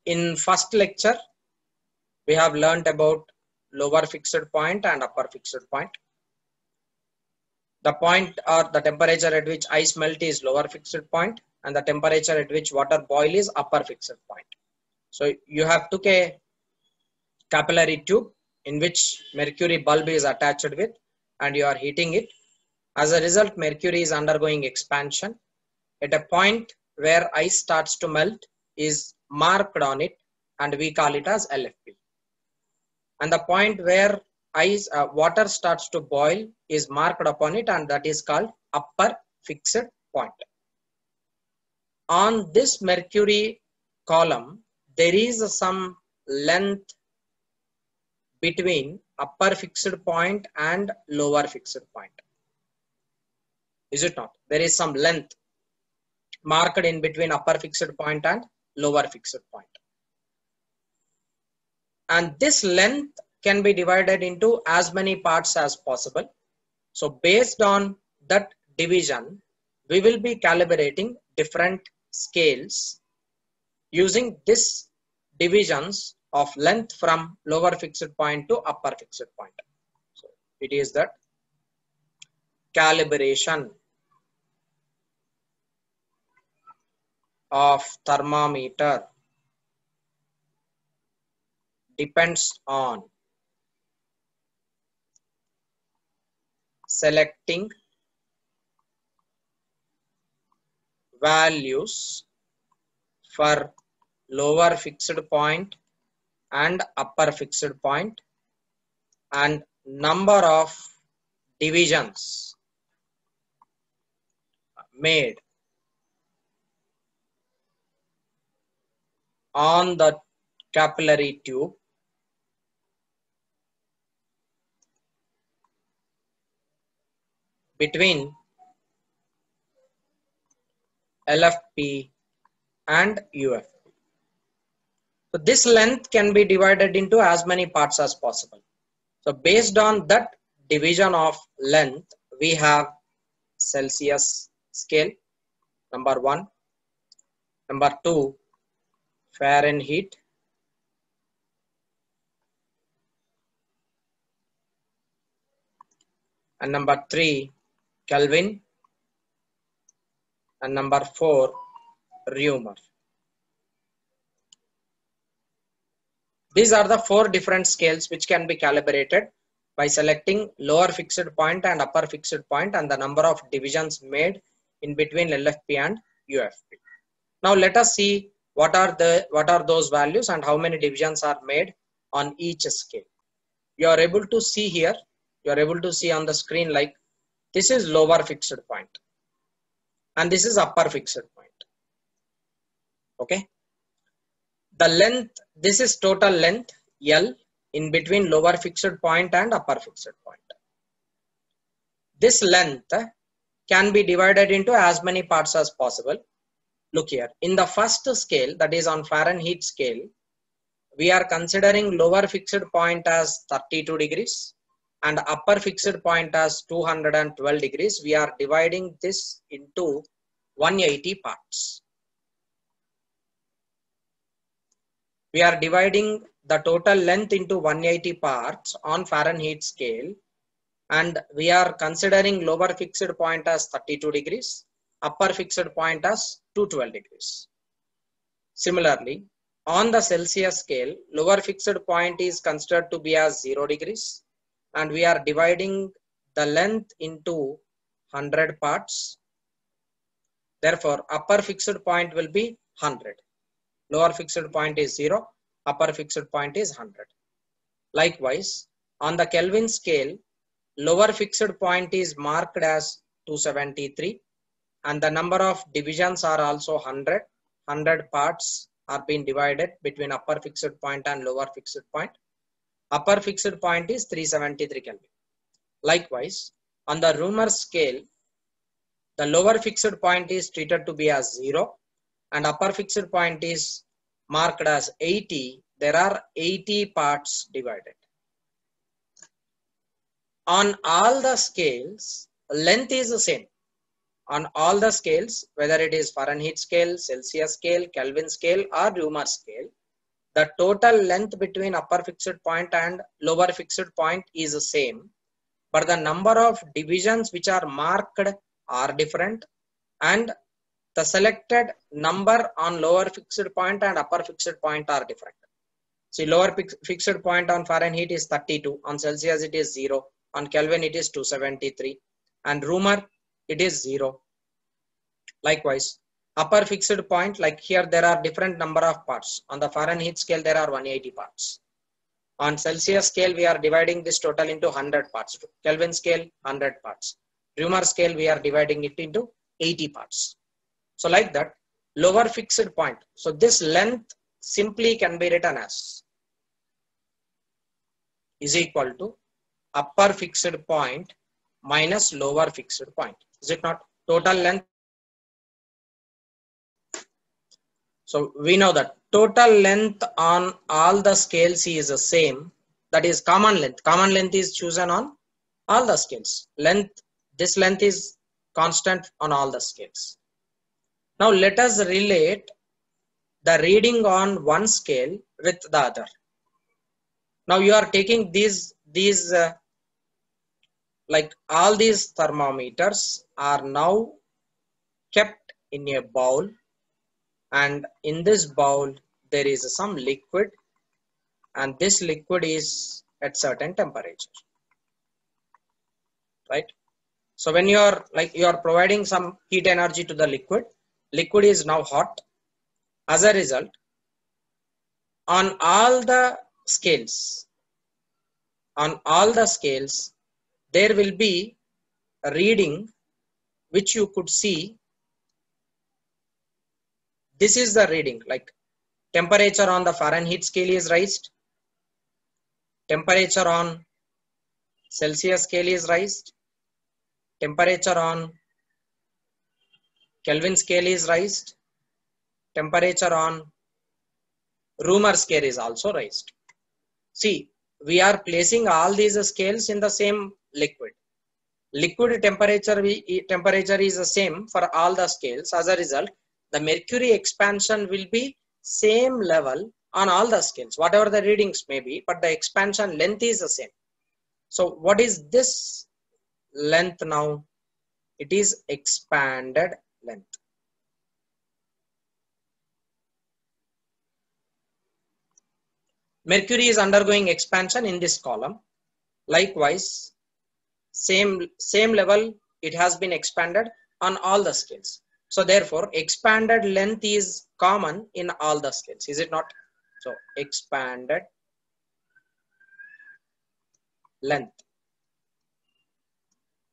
In first lecture, we have learnt about lower fixed point and upper fixed point. The point or the temperature at which ice melt is lower fixed point, and the temperature at which water boil is upper fixed point. So you have took a capillary tube in which mercury bulb is attached with, and you are heating it. As a result, mercury is undergoing expansion. At a point where ice starts to melt is marked on it, and we call it as LFP. And the point where water starts to boil is marked upon it, and that is called upper fixed point. On this mercury column, there is some length between upper fixed point and lower fixed point. Is it not? There is some length marked in between upper fixed point and lower fixed point. And this length can be divided into as many parts as possible. So based on that division, we will be calibrating different scales using this divisions of length from lower fixed point to upper fixed point. So it is that calibration of thermometer depends on selecting values for lower fixed point and upper fixed point and number of divisions made on the capillary tube between LFP and UFP. So this length can be divided into as many parts as possible. So based on that division of length, we have Celsius scale, number 1. Number 2, Fahrenheit. And number 3, Kelvin. And number 4, Reaumur. These are the 4 different scales which can be calibrated by selecting lower fixed point and upper fixed point and the number of divisions made in between LFP and UFP. Now let us see what are those values and how many divisions are made on each scale. You are able to see here, you are able to see on the screen, like this is lower fixed point and this is upper fixed point. Okay. The length, this is total length L in between lower fixed point and upper fixed point. This length can be divided into as many parts as possible. Look here, in the first scale, that is on Fahrenheit scale, we are considering lower fixed point as 32 degrees and upper fixed point as 212 degrees. We are dividing this into 180 parts. We are dividing the total length into 180 parts on Fahrenheit scale, and we are considering lower fixed point as 32 degrees, upper fixed point as 212 degrees. Similarly, on the Celsius scale, lower fixed point is considered to be as 0 degrees, and we are dividing the length into 100 parts. Therefore, upper fixed point will be 100. Lower fixed point is 0, upper fixed point is 100. Likewise, on the Kelvin scale, lower fixed point is marked as 273 and the number of divisions are also 100. 100 parts are being divided between upper fixed point and lower fixed point. Upper fixed point is 373 Kelvin. Likewise, on the Reaumur scale, the lower fixed point is treated to be as 0 and upper fixed point is marked as 80. There are 80 parts divided. On all the scales, length is the same. On all the scales, whether it is Fahrenheit scale, Celsius scale, Kelvin scale or Reaumur scale, the total length between upper fixed point and lower fixed point is the same, but the number of divisions which are marked are different, and the selected number on lower fixed point and upper fixed point are different. See, lower fixed point on Fahrenheit is 32, on Celsius it is 0, on Kelvin it is 273, and Reaumur it is 0. Likewise, upper fixed point, like here there are different number of parts. On the Fahrenheit scale there are 180 parts. On Celsius scale we are dividing this total into 100 parts. Kelvin scale 100 parts. Reaumur scale we are dividing it into 80 parts. So like that, lower fixed point. So this length simply can be written as is equal to upper fixed point minus lower fixed point. Is it not? Total length. So we know that total length on all the scales is the same. That is common length. Common length is chosen on all the scales. Length, this length is constant on all the scales. Now let us relate the reading on one scale with the other. Now you are taking these like all these thermometers are now kept in a bowl, and in this bowl there is some liquid, and this liquid is at certain temperature, right? So when you are providing some heat energy to the liquid is now hot. As a result, on all the scales, there will be a reading which you could see. This is the reading, like temperature on the Fahrenheit scale is raised, temperature on Celsius scale is raised, temperature on Kelvin scale is raised, temperature on Reaumur scale is also raised. See, we are placing all these scales in the same liquid. Liquid temperature is the same for all the scales. As a result, the mercury expansion will be same level on all the scales, whatever the readings may be, but the expansion length is the same. So what is this length now? It is expanded length. Mercury is undergoing expansion in this column. Likewise, same level it has been expanded on all the scales. So therefore, expanded length is common in all the scales, is it not? So expanded length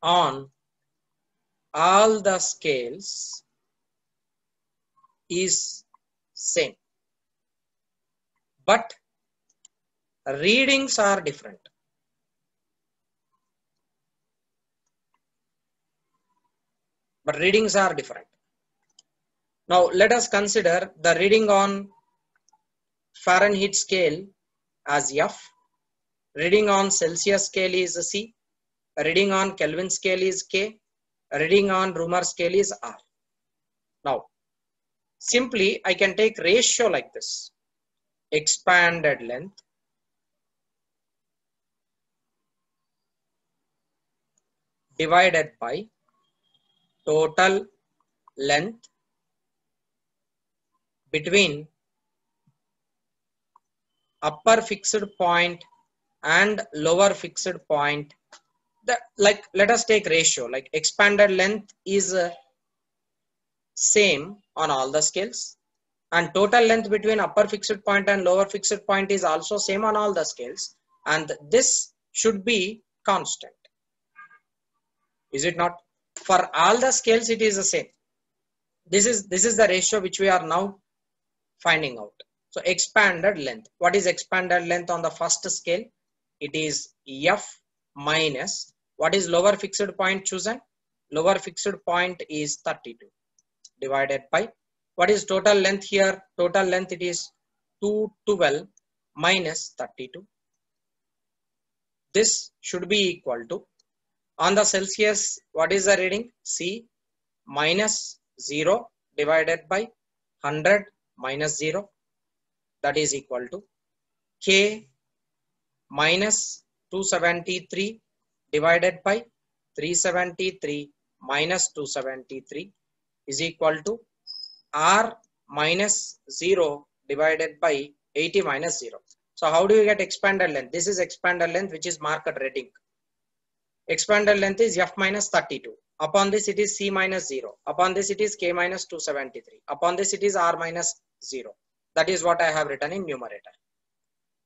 on all the scales is same, but readings are different. Now let us consider the reading on Fahrenheit scale as F, reading on Celsius scale is C, reading on Kelvin scale is K, reading on Reaumur scale is R. Now simply I can take ratio like this: expanded length divided by total length between upper fixed point and lower fixed point. Let us take ratio, like expanded length is same on all the scales, and total length between upper fixed point and lower fixed point is also same on all the scales, and this should be constant, is it not? For all the scales it is the same. This is the ratio which we are now finding out. So expanded length, what is expanded length on the first scale? It is F minus, what is lower fixed point chosen? Lower fixed point is 32 divided by, what is total length here? Total length it is 212 minus 32. This should be equal to, on the Celsius, what is the reading? C minus 0 divided by 100 minus 0. that is equal to K minus 273 divided by 373 minus 273 is equal to R minus 0 divided by 80 minus 0. So how do you get expanded length? This is expanded length which is marked red ink. Expanded length is F minus 32. Upon this it is C minus 0. Upon this it is K minus 273. Upon this it is R minus 0. That is what I have written in numerator.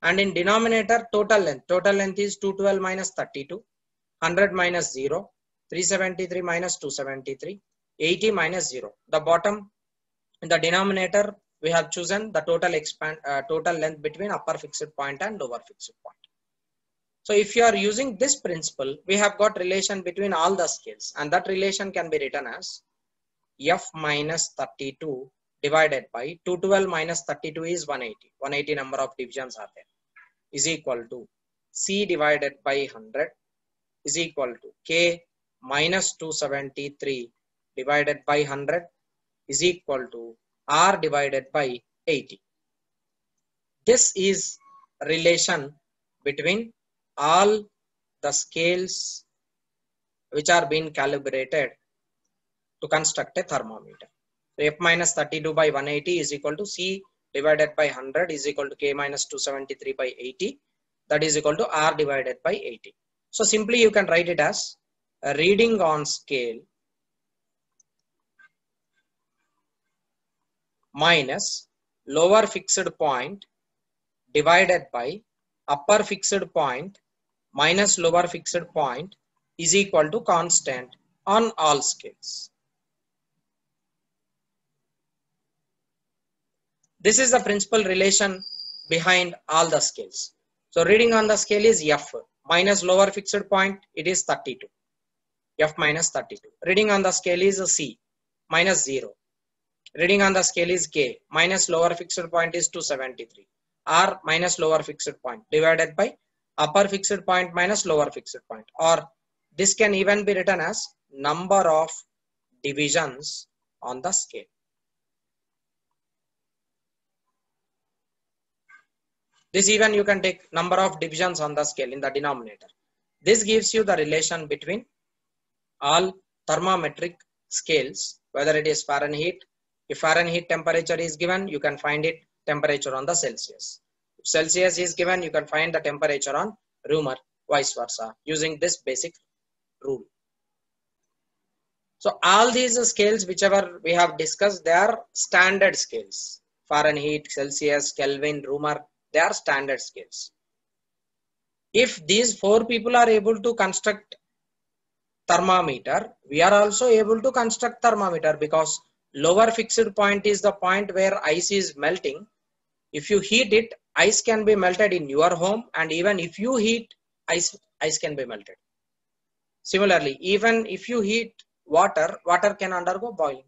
And in denominator, total length. Total length is 212 minus 32. 100 minus 0. 373 minus 273. 80 minus 0. The bottom, in the denominator, we have chosen the total length between upper fixed point and lower fixed point. So if you are using this principle, we have got relation between all the scales, and that relation can be written as F minus 32 divided by 212 minus 32 is 180. 180 number of divisions are there, is equal to C divided by 100 is equal to K minus 273 divided by 100 is equal to R divided by 80. This is relation between all the scales which are being calibrated to construct a thermometer. So F minus 32 by 180 is equal to C divided by 100 is equal to K minus 273 by 80. That is equal to R divided by 80. So simply you can write it as a reading on scale minus lower fixed point divided by upper fixed point minus lower fixed point is equal to constant on all scales. This is the principal relation behind all the scales. So reading on the scale is F minus lower fixed point, it is 32. F minus 32. Reading on the scale is C minus 0. Reading on the scale is K minus lower fixed point is 273. R minus lower fixed point divided by upper fixed point minus lower fixed point, or this can even be written as number of divisions on the scale. This even you can take number of divisions on the scale in the denominator. This gives you the relation between all thermometric scales, whether it is Fahrenheit. If Fahrenheit temperature is given, you can find it temperature on the Celsius. If Celsius is given, you can find the temperature on Reaumur, vice versa, using this basic rule. So all these scales, whichever we have discussed, they are standard scales. Fahrenheit, Celsius, Kelvin, Reaumur, they are standard scales. If these four people are able to construct thermometer, we are also able to construct thermometer, because lower fixed point is the point where ice is melting. If you heat it, ice can be melted in your home, and even if you heat, ice can be melted. Similarly, even if you heat water, water can undergo boiling.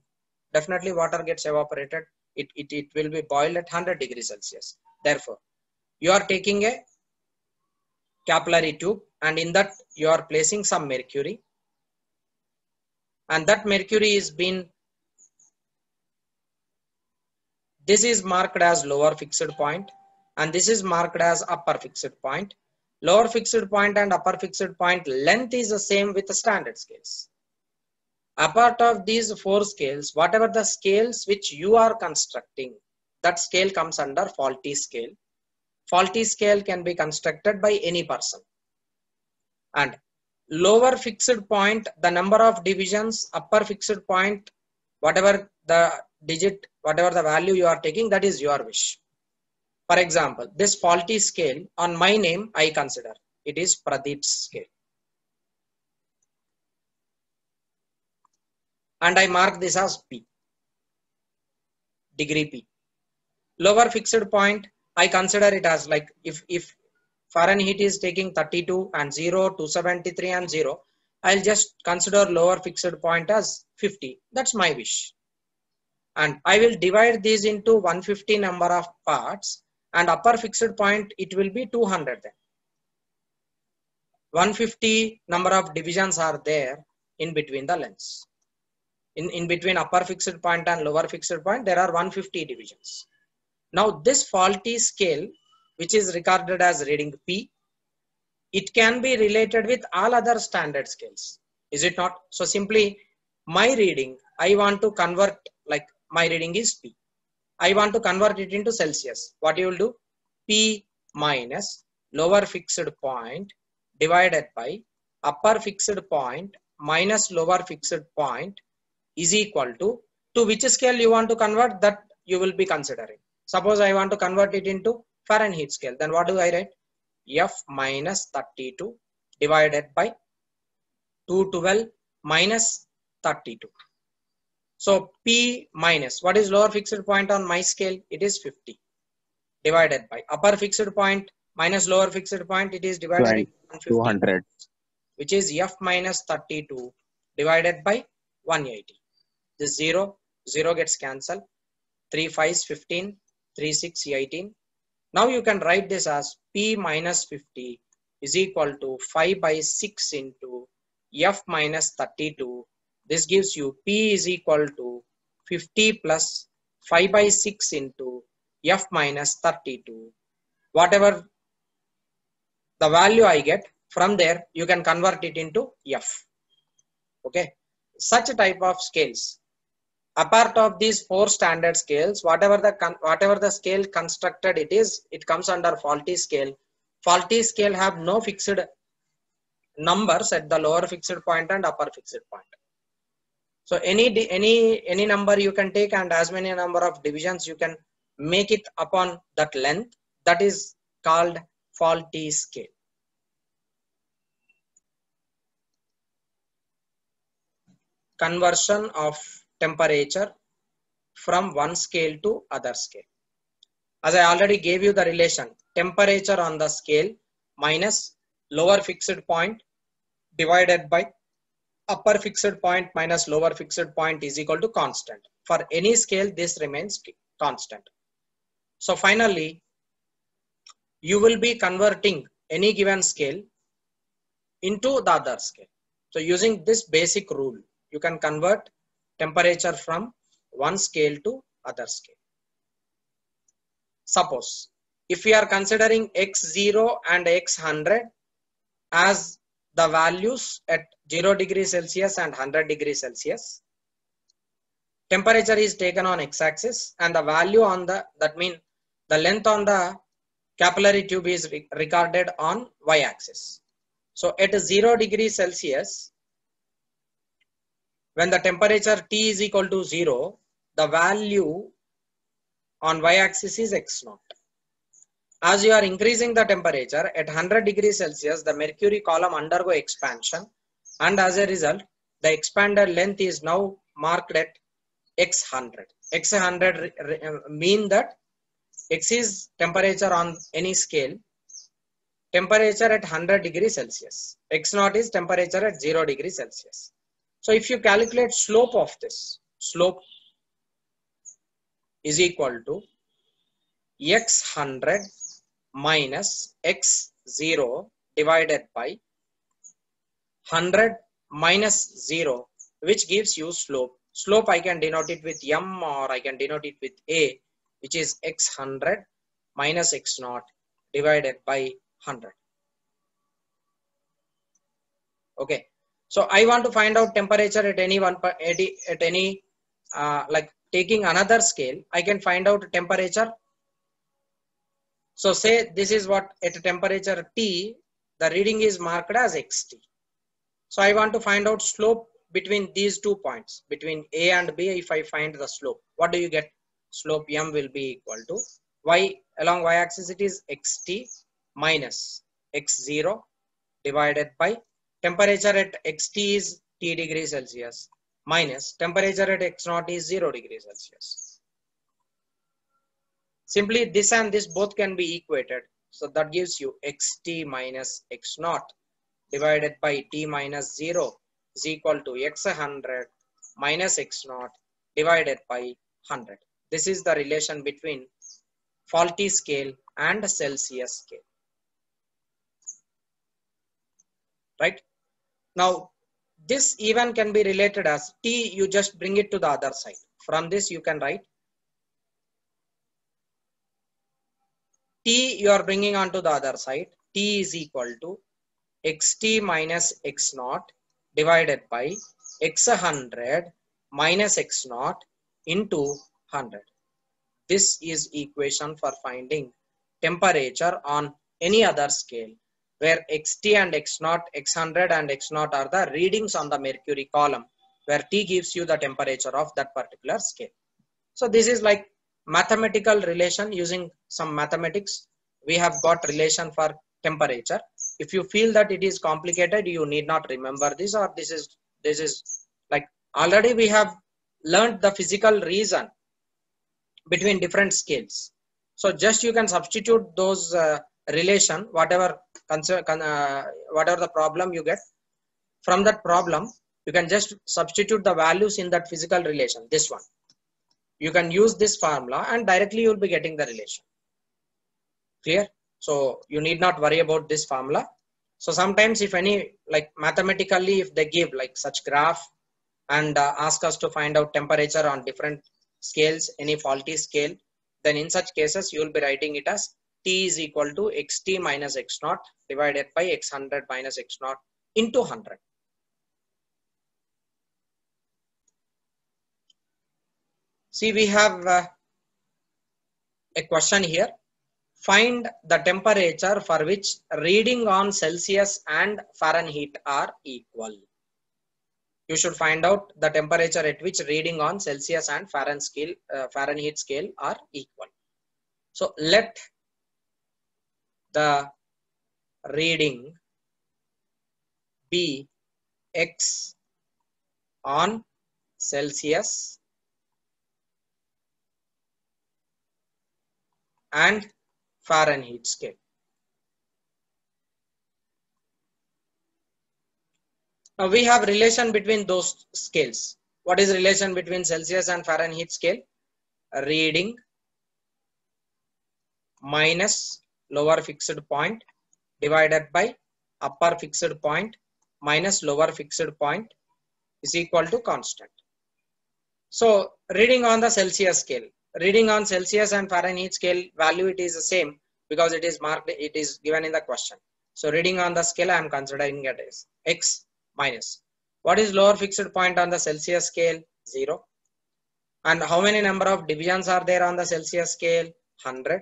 Definitely water gets evaporated. It will be boiled at 100 degrees Celsius. Therefore, you are taking a capillary tube, and in that you are placing some mercury, and that mercury is this is marked as lower fixed point, and this is marked as upper fixed point. Lower fixed point and upper fixed point length is the same with the standard scales. Apart of these four scales, whatever the scales which you are constructing, that scale comes under faulty scale. Faulty scale can be constructed by any person. And lower fixed point, the number of divisions, upper fixed point, whatever the digit, whatever the value you are taking, that is your wish. For example, this faulty scale, on my name, I consider it is Pradeep's scale. And I mark this as P, degree P. Lower fixed point, I consider it as, like, if Fahrenheit is taking 32 and 0, 273 and 0, I'll just consider lower fixed point as 50. That's my wish. And I will divide these into 150 number of parts, and upper fixed point, it will be 200 then. 150 number of divisions are there in between the lengths. In between upper fixed point and lower fixed point, there are 150 divisions. Now this faulty scale, which is recorded as reading P, it can be related with all other standard scales. Is it not? So simply my reading, I want to convert, like my reading is P. I want to convert it into Celsius. What you will do? P minus lower fixed point divided by upper fixed point minus lower fixed point is equal to which scale you want to convert, that you will be considering. Suppose I want to convert it into Fahrenheit scale. Then what do I write? F minus 32 divided by 212 minus 32. So P minus, what is lower fixed point on my scale? It is 50 divided by upper fixed point minus lower fixed point, it is divided by 200, which is F minus 32 divided by 180. This 0 gets cancelled. 3 5s 15, 3 6 18. Now you can write this as P minus 50 is equal to 5 by 6 into F minus 32. This gives you P is equal to 50 plus 5 by 6 into F minus 32. Whatever the value I get, from there you can convert it into F. Okay. Such type of scales. Apart of these 4 standard scales, whatever the scale constructed it is, it comes under faulty scale. Faulty scale have no fixed numbers at the lower fixed point and upper fixed point. So any number you can take, and as many number of divisions you can make it upon that length, that is called faulty scale. Conversion of temperature from one scale to other scale. As I already gave you the relation, temperature on the scale minus lower fixed point divided by upper fixed point minus lower fixed point is equal to constant. For any scale, this remains constant. So finally, you will be converting any given scale into the other scale. So using this basic rule, you can convert temperature from one scale to other scale. Suppose if we are considering x0 and x100 as the values at 0 degrees Celsius and 100 degrees Celsius, temperature is taken on x-axis and the value on the, that means the length on the capillary tube is recorded on y-axis. So at 0 degrees Celsius, when the temperature T is equal to 0, the value on y-axis is x0. As you are increasing the temperature at 100 degrees Celsius, the mercury column undergo expansion, and as a result, the expanded length is now marked at x100. x100 mean that x is temperature on any scale, temperature at 100 degrees Celsius. x0 is temperature at 0 degrees Celsius. So if you calculate slope of this, slope is equal to x100 minus x0 divided by 100 minus 0, which gives you slope. Slope I can denote it with m, or I can denote it with a, which is x100 minus x0 divided by 100. Okay. So I want to find out temperature at any one, at any like taking another scale, I can find out temperature. So say this is what at temperature T, the reading is marked as xt. So I want to find out slope between these 2 points, between A and B. If I find the slope, what do you get? Slope m will be equal to y, along y-axis it is xt minus x0 divided by temperature at xt is T degrees Celsius minus temperature at x0 is 0 degrees Celsius. Simply this and this both can be equated. So that gives you xt minus x0 divided by T minus 0 is equal to x100 minus x0 divided by 100. This is the relation between faulty scale and Celsius scale. Right? Now, this even can be related as T, you just bring it to the other side. From this you can write T you are bringing onto the other side. T is equal to xt minus x naught divided by x100 minus x naught into 100. This is equation for finding temperature on any other scale where xt and x naught, x100 and x naught are the readings on the mercury column, where T gives you the temperature of that particular scale. So this is like mathematical relation. Using some mathematics, we have got relation for temperature. If you feel that it is complicated, you need not remember this, or this is like already we have learned the physical reason between different scales. So just you can substitute those relation, whatever whatever the problem you get from that problem, you can just substitute the values in that physical relation. This one, you can use this formula and directly you will be getting the relation. Clear? So you need not worry about this formula. So sometimes if any, like mathematically, if they give like such graph and ask us to find out temperature on different scales, any faulty scale, then in such cases you will be writing it as T is equal to xt minus x naught divided by x100 minus x naught into 100. See, we have a question here. Find the temperature for which reading on Celsius and Fahrenheit are equal. You should find out the temperature at which reading on Celsius and Fahrenheit scale are equal. So let the reading be x on Celsius and Fahrenheit scale. Now we have relation between those scales. What is relation between Celsius and Fahrenheit scale? Reading minus lower fixed point divided by upper fixed point minus lower fixed point is equal to constant. So reading on the Celsius scale, reading on Celsius and Fahrenheit scale value, it is the same because it is marked, it is given in the question. So reading on the scale, I am considering it as x minus. What is lower fixed point on the Celsius scale? 0. And how many number of divisions are there on the Celsius scale? 100.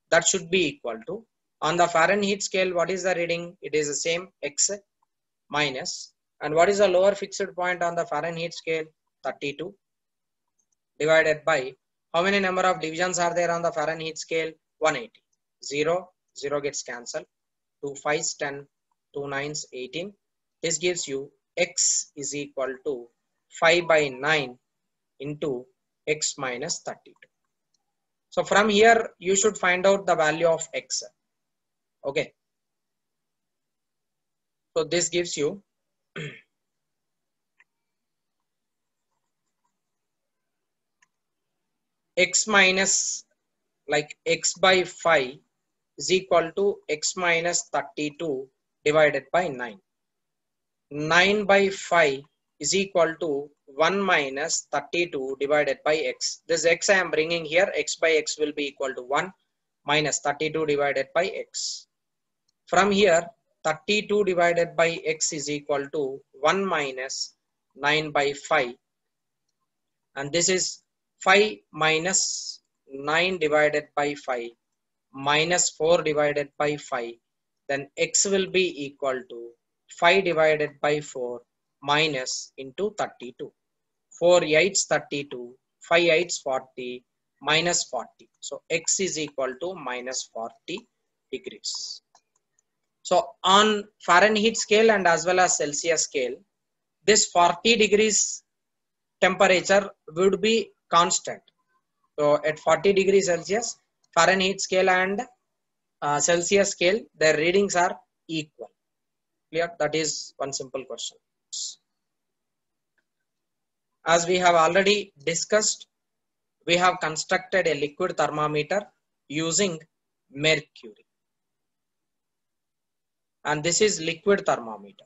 That should be equal to, on the Fahrenheit scale, what is the reading? It is the same, x minus. And what is the lower fixed point on the Fahrenheit scale? 32. Divided by, how many number of divisions are there on the Fahrenheit scale? 180. 0, 0 gets cancelled. 2 5s 10, 2 9s 18. This gives you x is equal to 5 by 9 into x minus 32. So from here, you should find out the value of x. Okay. So this gives you x minus, like x by 5 is equal to x minus 32 divided by 9. 9 by 5 is equal to 1 minus 32 divided by x. This x I am bringing here, x by x will be equal to 1 minus 32 divided by x. From here, 32 divided by x is equal to 1 minus 9 by 5. And this is 5 minus 9 divided by 5 minus 4 divided by 5. Then x will be equal to 5 divided by 4 minus into 32. 4 8s 32, 5 8s 40, minus 40. So x is equal to minus 40 degrees. So on Fahrenheit scale and as well as Celsius scale, this 40 degrees temperature would be constant. So at 40 degrees Celsius, Fahrenheit scale and Celsius scale, their readings are equal. Clear? That is one simple question. As we have already discussed, we have constructed a liquid thermometer using mercury. And this is liquid thermometer.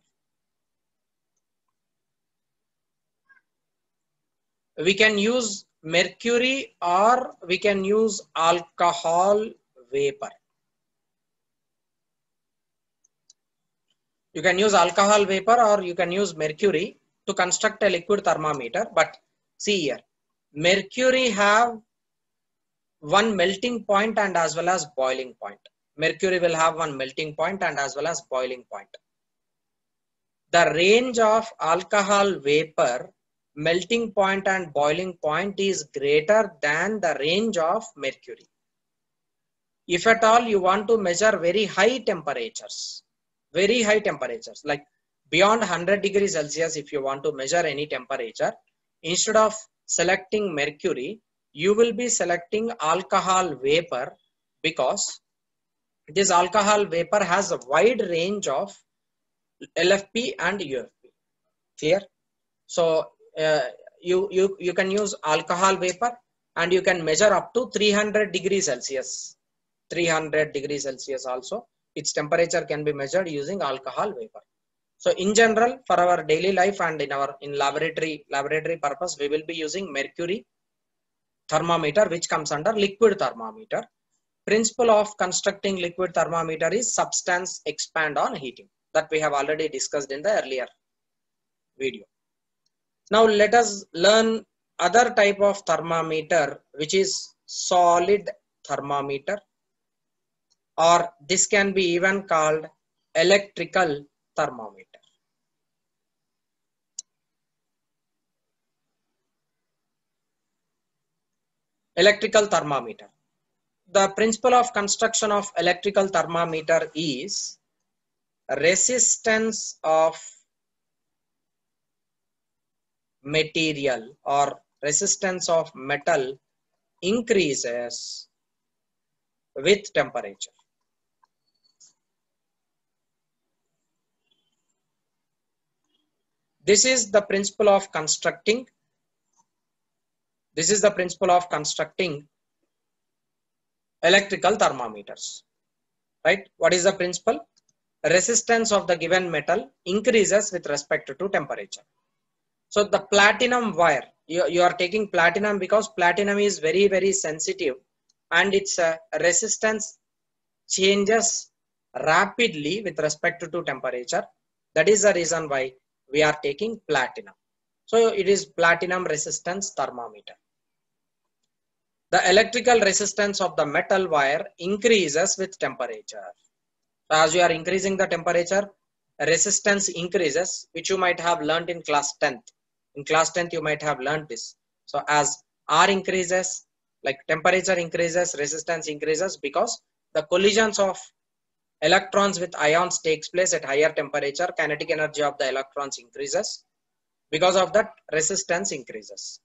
We can use mercury or we can use alcohol vapor. You can use alcohol vapor or you can use mercury to construct a liquid thermometer. But see here, mercury have one melting point and as well as boiling point. Mercury will have one melting point and as well as boiling point. The range of alcohol vapor melting point and boiling point is greater than the range of mercury. If at all you want to measure very high temperatures like beyond 100 degrees Celsius, if you want to measure any temperature, instead of selecting mercury, you will be selecting alcohol vapor, because this alcohol vapor has a wide range of LFP and UFP. Clear? So you can use alcohol vapor and you can measure up to 300 degrees Celsius. 300 degrees Celsius also, its temperature can be measured using alcohol vapor. So in general, for our daily life and in laboratory purpose, we will be using mercury thermometer, which comes under liquid thermometer. Principle of constructing liquid thermometer is substance expand on heating, that we have already discussed in the earlier video. Now let us learn other type of thermometer, which is solid thermometer, or this can be even called electrical thermometer. Electrical thermometer. The principle of construction of electrical thermometer is resistance of material or resistance of metal increases with temperature. This is the principle of constructing. This is the principle of constructing electrical thermometers. Right? What is the principle? Resistance of the given metal increases with respect to temperature. So the platinum wire, you are taking platinum because platinum is very, very sensitive and its resistance changes rapidly with respect to temperature. That is the reason why we are taking platinum. So it is platinum resistance thermometer. The electrical resistance of the metal wire increases with temperature. So as you are increasing the temperature, resistance increases, which you might have learned in class 10th. In class 10th, you might have learned this. So as R increases, like temperature increases, resistance increases, because the collisions of electrons with ions takes place at higher temperature. Kinetic energy of the electrons increases. Because of that, resistance increases.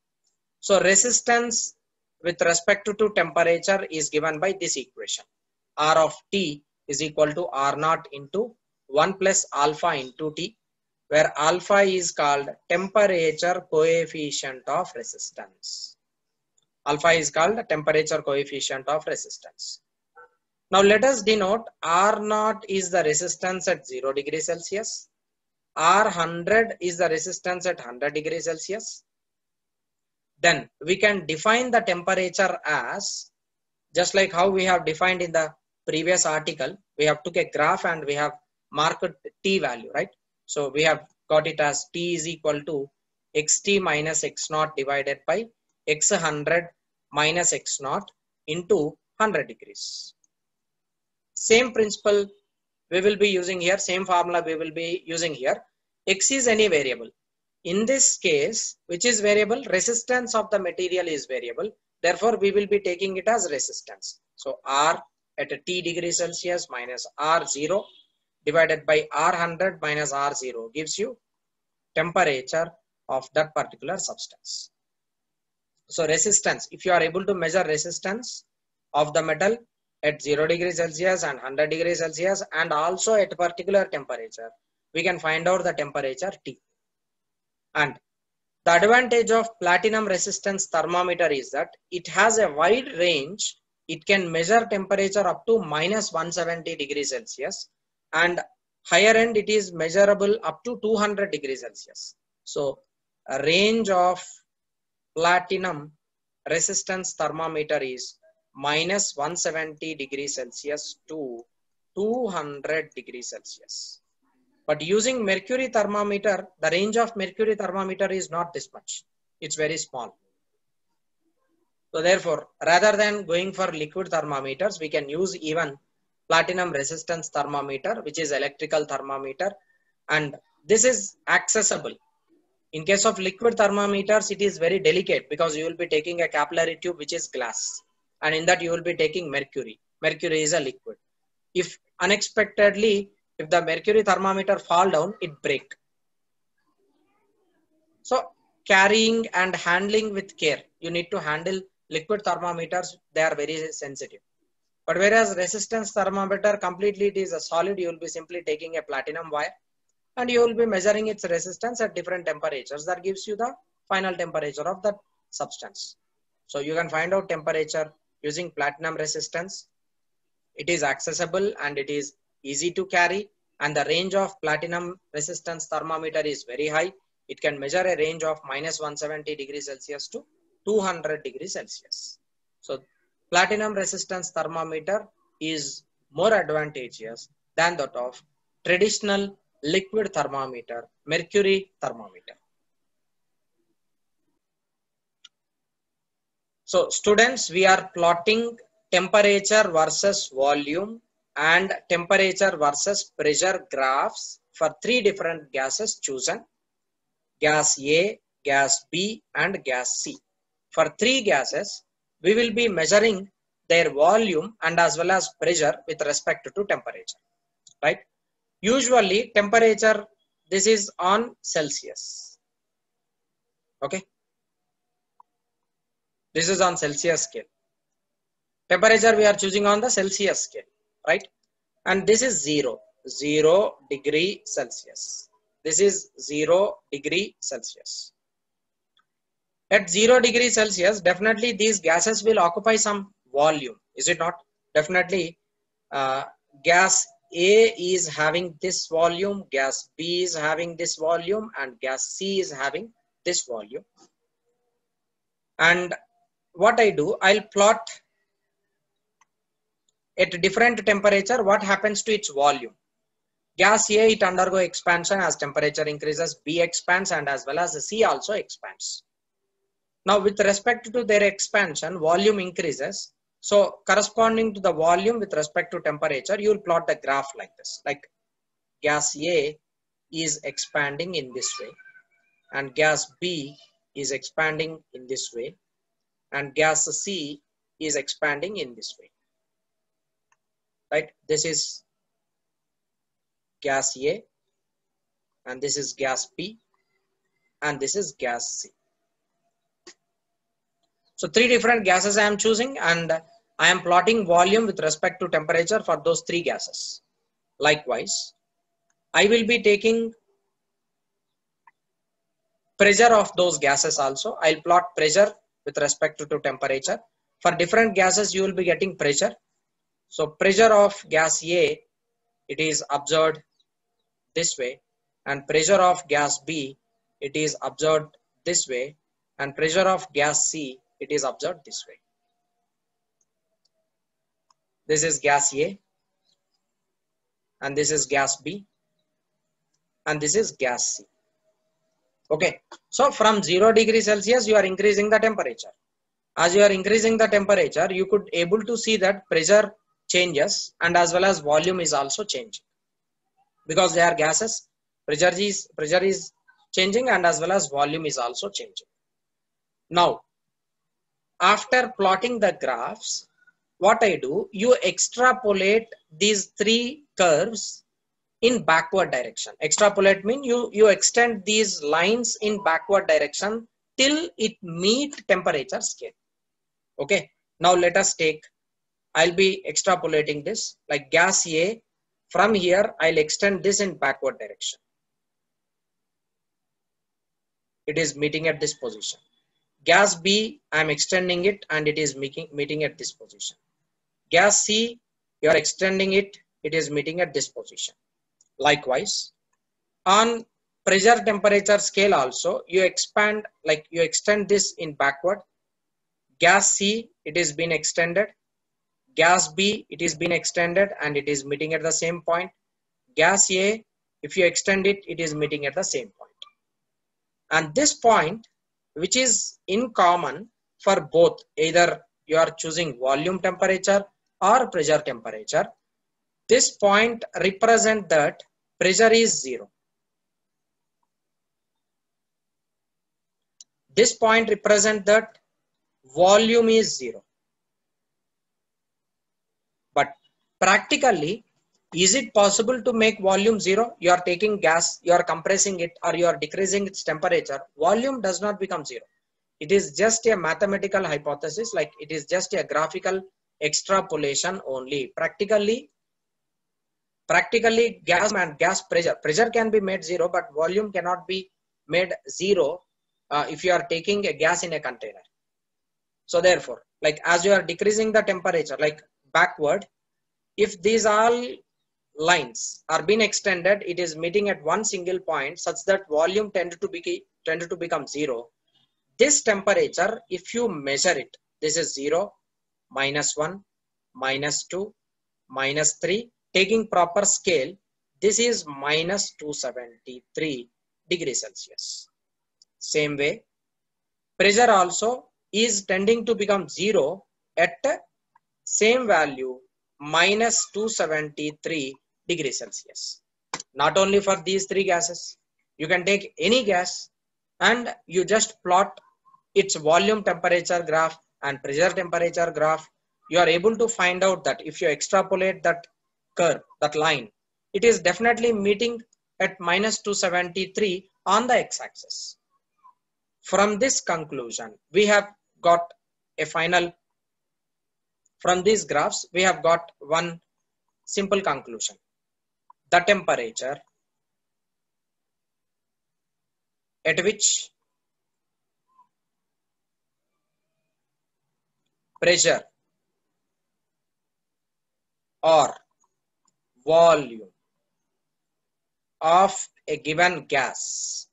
So resistance with respect to temperature is given by this equation. R of T is equal to R naught into 1 plus alpha into T, where alpha is called temperature coefficient of resistance. Alpha is called temperature coefficient of resistance. Now let us denote R naught is the resistance at 0 degrees Celsius. R100 is the resistance at 100 degrees Celsius. Then we can define the temperature as, just like how we have defined in the previous article, we have took a graph and we have marked T value, right? So we have got it as T is equal to xt minus x naught divided by x100 minus x naught into 100 degrees. Same principle we will be using here, same formula we will be using here. X is any variable. In this case, which is variable? Resistance of the material is variable. Therefore, we will be taking it as resistance. So R at a T degrees Celsius minus R0 divided by R100 minus R0 gives you temperature of that particular substance. So resistance, if you are able to measure resistance of the metal at 0 degrees Celsius and 100 degrees Celsius and also at a particular temperature, we can find out the temperature T. And the advantage of platinum resistance thermometer is that it has a wide range. It can measure temperature up to minus 170 degrees Celsius, and higher end it is measurable up to 200 degrees Celsius. So a range of platinum resistance thermometer is minus 170 degrees Celsius to 200 degrees Celsius. But using mercury thermometer, the range of mercury thermometer is not this much. It's very small. So therefore, rather than going for liquid thermometers, we can use even platinum resistance thermometer, which is electrical thermometer, and this is accessible. In case of liquid thermometers, it is very delicate because you will be taking a capillary tube which is glass, and in that you will be taking mercury. Mercury is a liquid. If unexpectedly, if the mercury thermometer fall down, it break. So carrying and handling with care. You need to handle liquid thermometers. They are very sensitive. But whereas resistance thermometer, completely it is a solid, you will be simply taking a platinum wire and you will be measuring its resistance at different temperatures. That gives you the final temperature of that substance. So you can find out temperature using platinum resistance. It is accessible and it is easy to carry, and the range of platinum resistance thermometer is very high. It can measure a range of -170 degrees Celsius to 200 degrees Celsius. So platinum resistance thermometer is more advantageous than that of traditional liquid thermometer, mercury thermometer. So students, we are plotting temperature versus volume and temperature versus pressure graphs for three different gases chosen: gas A, gas B, and gas C. For three gases, we will be measuring their volume and as well as pressure with respect to temperature, right? Usually temperature, this is on Celsius, okay? This is on Celsius scale. Temperature we are choosing on the Celsius scale, right? And this is 0 degree Celsius. This is 0 degree Celsius. At 0 degree Celsius, definitely these gases will occupy some volume, is it not? Definitely gas A is having this volume, gas B is having this volume, and gas C is having this volume. And what I do, I'll plot at different temperature what happens to its volume. Gas A, it undergo expansion as temperature increases, B expands, and as well as C also expands. Now with respect to their expansion, volume increases. So corresponding to the volume with respect to temperature, you will plot the graph like this. Like gas A is expanding in this way, and gas B is expanding in this way, and gas C is expanding in this way. Right? This is gas A, and this is gas B, and this is gas C. So three different gases I am choosing, and I am plotting volume with respect to temperature for those three gases. Likewise, I will be taking pressure of those gases also. I'll plot pressure with respect to temperature. For different gases, you will be getting pressure. So pressure of gas A, it is observed this way, and pressure of gas B, it is observed this way, and pressure of gas C, it is observed this way. This is gas A, and this is gas B, and this is gas C. Okay, so from 0 degree Celsius, you are increasing the temperature. As you are increasing the temperature, you could able to see that pressure changes and as well as volume is also changing. Because they are gases, pressure is changing and as well as volume is also changing. Now, after plotting the graphs, what I do, you extrapolate these three curves in backward direction. Extrapolate means you extend these lines in backward direction till it meet temperature scale. Okay, now let us take, I'll be extrapolating this like gas A. From here, I'll extend this in backward direction. It is meeting at this position. Gas B, I'm extending it and it is meeting at this position. Gas C, you are extending it, it is meeting at this position. Likewise, on pressure temperature scale also, you expand, like you extend this in backward. Gas C, it is been extended. Gas B, it is been extended and it is meeting at the same point. Gas A, If you extend it, it is meeting at the same point. And this point, which is in common for both, either you are choosing volume temperature or pressure temperature, this point represents that pressure is 0. This point represents that volume is 0. But practically, is it possible to make volume 0? You are taking gas, you are compressing it, or you are decreasing its temperature. Volume does not become 0. It is just a mathematical hypothesis, like it is just a graphical extrapolation only. Practically gas and gas pressure can be made 0, but volume cannot be made 0 if you are taking a gas in a container. So therefore, like as you are decreasing the temperature, like backward, if these all lines are being extended, it is meeting at one single point such that volume tended to become 0. This temperature, if you measure it, this is 0, -1, -2, -3. Taking proper scale, this is -273 degrees Celsius. Same way, pressure also is tending to become 0 at same value, -273 degrees Celsius. Not only for these three gases, you can take any gas and you just plot its volume temperature graph and pressure temperature graph. You are able to find out that if you extrapolate that curve, that line, it is definitely meeting at -273 on the x-axis. From this conclusion, we have got a final, from these graphs, we have got one simple conclusion. The temperature at which pressure or volume of a given gas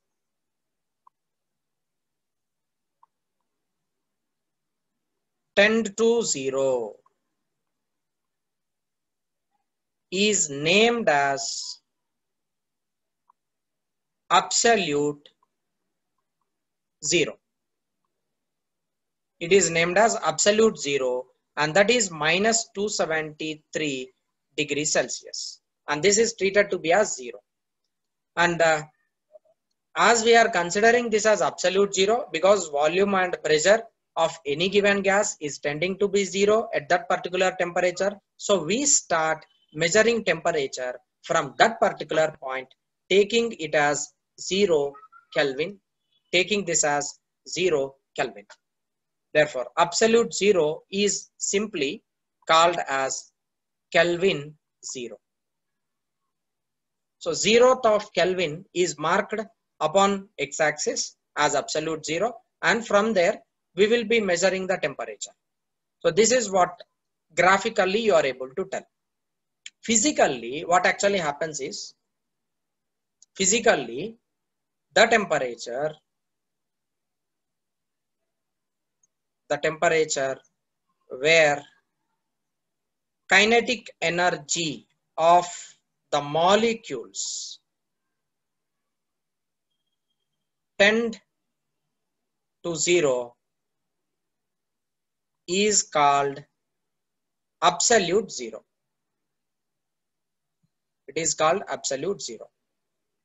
tend to 0 is named as absolute 0. It is named as absolute 0, and that is -273 degrees Celsius. And this is treated to be as 0. And as we are considering this as absolute 0, because volume and pressure of any given gas is tending to be 0 at that particular temperature, so we start measuring temperature from that particular point, taking it as 0 Kelvin, taking this as 0 Kelvin. Therefore, absolute 0 is simply called as Kelvin 0. So 0th of Kelvin is marked upon x-axis as absolute 0, and from there we will be measuring the temperature. So this is what graphically you are able to tell. Physically, what actually happens is, physically the temperature where kinetic energy of the molecules tend to 0 is called absolute 0. It is called absolute 0,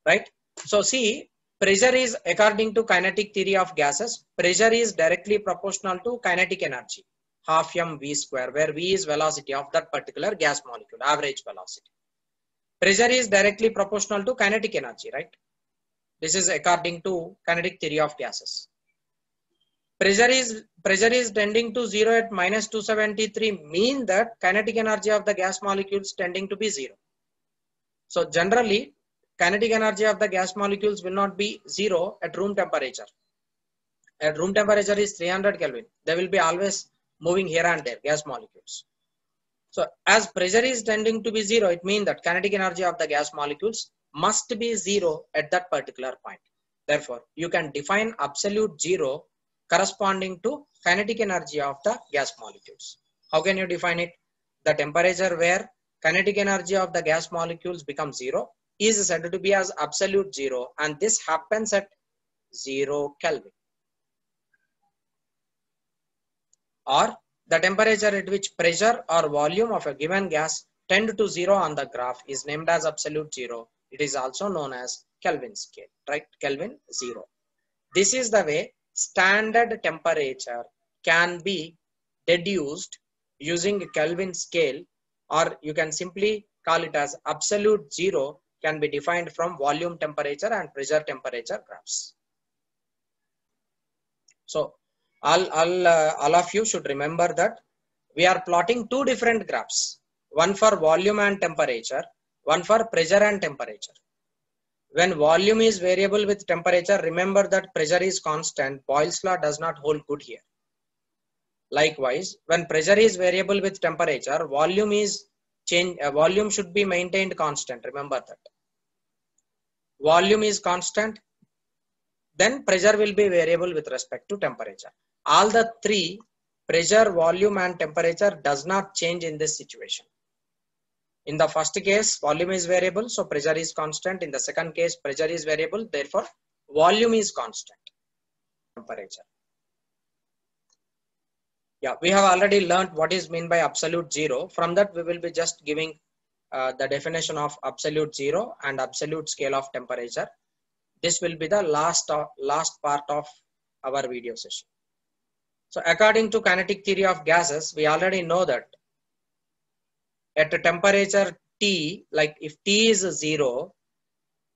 right? So see, pressure is, according to kinetic theory of gases, pressure is directly proportional to kinetic energy, half mv square, where v is velocity of that particular gas molecule, average velocity. Pressure is directly proportional to kinetic energy, right? This is according to kinetic theory of gases. Pressure is tending to 0 at -273 mean that kinetic energy of the gas molecules tending to be 0. So generally, kinetic energy of the gas molecules will not be 0 at room temperature. At room temperature is 300 Kelvin. They will be always moving here and there, gas molecules. So as pressure is tending to be 0, it means that kinetic energy of the gas molecules must be 0 at that particular point. Therefore, you can define absolute 0 corresponding to kinetic energy of the gas molecules. How can you define it? The temperature where kinetic energy of the gas molecules becomes 0, is said to be as absolute zero, and this happens at 0 Kelvin. Or the temperature at which pressure or volume of a given gas tend to zero on the graph is named as absolute zero. It is also known as Kelvin scale, right? Kelvin zero. This is the way standard temperature can be deduced using a Kelvin scale, or you can simply call it as absolute zero can be defined from volume temperature and pressure temperature graphs. So all of you should remember that we are plotting two different graphs, one for volume and temperature, one for pressure and temperature. When volume is variable with temperature, remember that pressure is constant. Boyle's law does not hold good here. Likewise, when pressure is variable with temperature, volume should be maintained constant. Remember that. Volume is constant, then pressure will be variable with respect to temperature. All the three, pressure, volume and temperature, does not change in this situation. In the first case, volume is variable, so pressure is constant. In the second case, pressure is variable, therefore volume is constant. Temperature. Yeah, we have already learned what is meant by absolute zero. From that, we will be just giving the definition of absolute zero and absolute scale of temperature. This will be the last part of our video session. So according to kinetic theory of gases, we already know that at a temperature T, like if T is 0,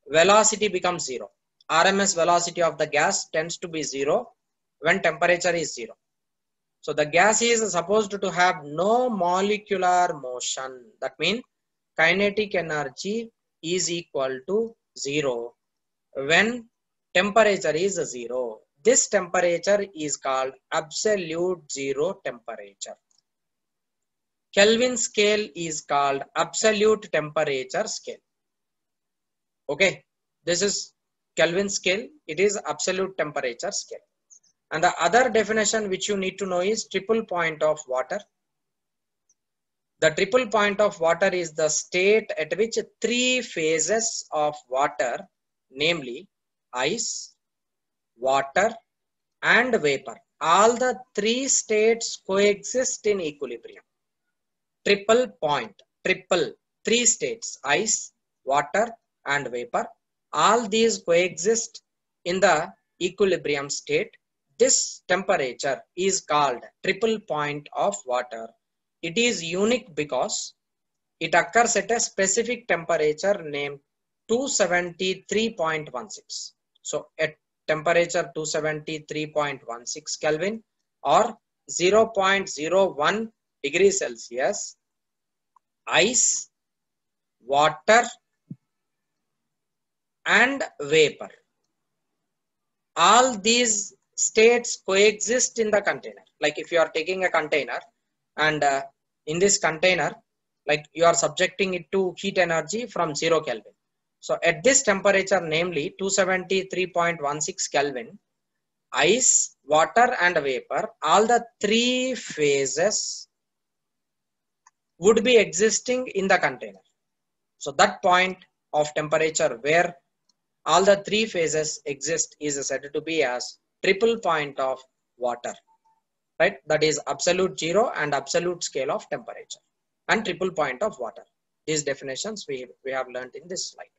velocity becomes 0. RMS velocity of the gas tends to be 0 when temperature is 0. So the gas is supposed to have no molecular motion. That means kinetic energy is equal to 0 when temperature is 0. This temperature is called absolute zero temperature. Kelvin scale is called absolute temperature scale. Okay, this is Kelvin scale. It is absolute temperature scale. And the other definition which you need to know is triple point of water. The triple point of water is the state at which three phases of water, namely ice, water and vapor, all the three states coexist in equilibrium. Triple point, three states, ice, water and vapor, all these coexist in the equilibrium state. This temperature is called triple point of water. It is unique because it occurs at a specific temperature named 273.16. So at temperature 273.16 Kelvin or 0.01 degrees Celsius, ice, water and vapor, all these states coexist in the container. Like if you are taking a container and in this container, like you are subjecting it to heat energy from 0 Kelvin. So at this temperature, namely 273.16 Kelvin, ice, water and vapor, all the three phases would be existing in the container. So that point of temperature where all the three phases exist is said to be as triple point of water, right? That is absolute zero and absolute scale of temperature and triple point of water. These definitions we have learned in this slide.